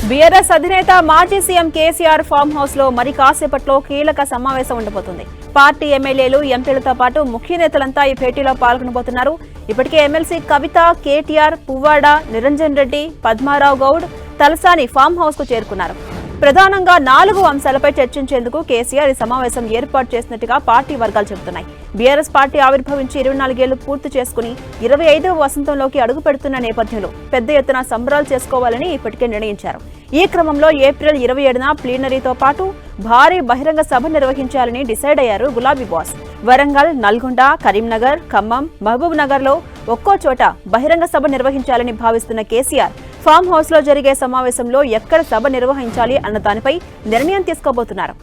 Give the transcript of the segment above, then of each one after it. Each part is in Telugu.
బీఆర్ఎస్ అధినేత మాజీ సీఎం కేసీఆర్ ఫామ్ హౌస్ లో మరి కాసేపట్లో కీలక సమావేశం ఉండబోతుంది. పార్టీ ఎమ్మెల్యేలు, ఎంపీలతో పాటు ముఖ్య నేతలంతా ఈ భేటీలో పాల్గొనబోతున్నారు. ఇప్పటికే ఎమ్మెల్సీ కవిత, కేటీఆర్, పువ్వాడ, నిరంజన్ రెడ్డి, పద్మారావు గౌడ్, తలసాని ఫామ్ హౌస్ కు చేరుకున్నారు. ప్రధానంగా 4 అంశాలపై చర్చించేందుకు కేసీఆర్ ఈ సమావేశం ఏర్పాటు చేసినట్టుగా పార్టీ వర్గాలు చెబుతున్నాయి. బీఆర్ఎస్ పార్టీ ఆవిర్భవించి 24 ఏళ్లు పూర్తి చేసుకుని 25వ వసంతంలోకి అడుగు పెడుతున్న నేపథ్యంలో పెద్ద ఎత్తున సంబరాలు చేసుకోవాలని ఇప్పటికే నిర్ణయించారు. ఈ క్రమంలో ఏప్రిల్ 27న ప్లీనరీతో పాటు భారీ బహిరంగ సభ నిర్వహించాలని డిసైడ్ అయ్యారు గులాబీ బాస్. వరంగల్, నల్గొండ, కరీంనగర్, ఖమ్మం, మహబూబ్ నగర్ లో ఒక్కో చోట బహిరంగ సభ నిర్వహించాలని భావిస్తున్న కేసీఆర్ ఫామ్ హౌస్ లో జరిగే సమావేశంలో ఎక్కడ సభ నిర్వహించాలి అన్న దానిపై నిర్ణయం తీసుకోబోతున్నారు.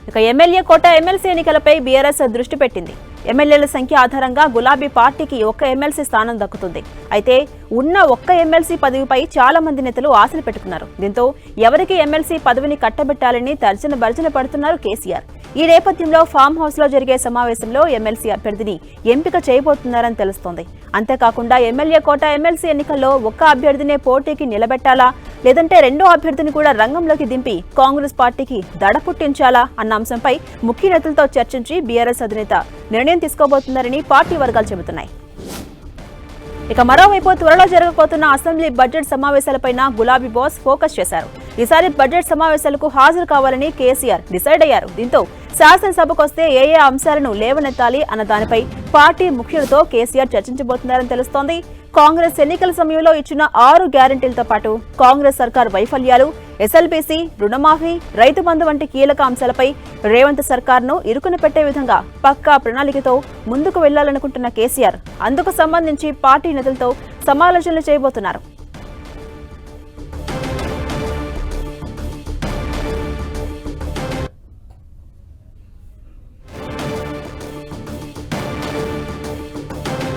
ఇక ఎమ్మెల్యే కోట, ఎమ్మెల్సీ ఎన్నికలపై బీఆర్ఎస్ దృష్టి పెట్టింది. ఎమ్మెల్యేల సంఖ్య ఆధారంగా గులాబీ పార్టీకి ఒక్క ఎమ్మెల్సీ స్థానం దక్కుతుంది. అయితే ఉన్న ఒక్క ఎమ్మెల్సీ పదవిపై చాలా మంది నేతలు ఆశలు పెట్టుకున్నారు. దీంతో ఎవరికి ఎమ్మెల్సీ పదవిని కట్టబెట్టాలని తర్జన పడుతున్నారు కేసీఆర్. ఈ నేపథ్యంలో ఫామ్ హౌస్ లో జరిగే సమావేశంలో ఎమ్మెల్సీ అభ్యర్థిని ఎంపిక చేయబోతున్నారని తెలుస్తోంది. అంతేకాకుండా ఎమ్మెల్యే కోట, ఎమ్మెల్సీ ఎన్నికల్లో ఒక్క అభ్యర్థినే పోటీకి నిలబెట్టాలా, లేదంటే రెండో అభ్యర్థిని కూడా రంగంలోకి దింపి కాంగ్రెస్ పార్టీకి దడ పుట్టించాలా అన్న అంశంపై ముఖ్య నేతలతో చర్చించి బీఆర్ఎస్ అధినేత నిర్ణయం తీసుకోబోతున్నారని పార్టీ వర్గాలు చెబుతున్నాయి. ఇక మరోవైపు త్వరలో జరగబోతున్న అసెంబ్లీ బడ్జెట్ సమావేశాలపైన గులాబీ బాస్ ఫోకస్ చేశారు. ఈసారి బడ్జెట్ సమావేశాలకు హాజరు కావాలని కేసీఆర్ డిసైడ్ అయ్యారు. దీంతో శాసనసభకొస్తే ఏ అంశాలను లేవనెత్తాలి అన్న దానిపై పార్టీ ముఖ్యులతో కేసీఆర్ చర్చించబోతున్నారని తెలుస్తోంది. కాంగ్రెస్ ఎన్నికల సమయంలో ఇచ్చిన 6 గ్యారంటీలతో పాటు కాంగ్రెస్ సర్కార్ వైఫల్యాలు, ఎస్ఎల్బీసీ, రుణమాఫీ, రైతు బంధు వంటి కీలక అంశాలపై రేవంత్ సర్కార్ను ఇరుకున పెట్టే విధంగా పక్కా ప్రణాళికతో ముందుకు వెళ్లాలనుకుంటున్న కేసీఆర్ అందుకు సంబంధించి పార్టీ నేతలతో సమాలోచనలు చేయబోతున్నారు.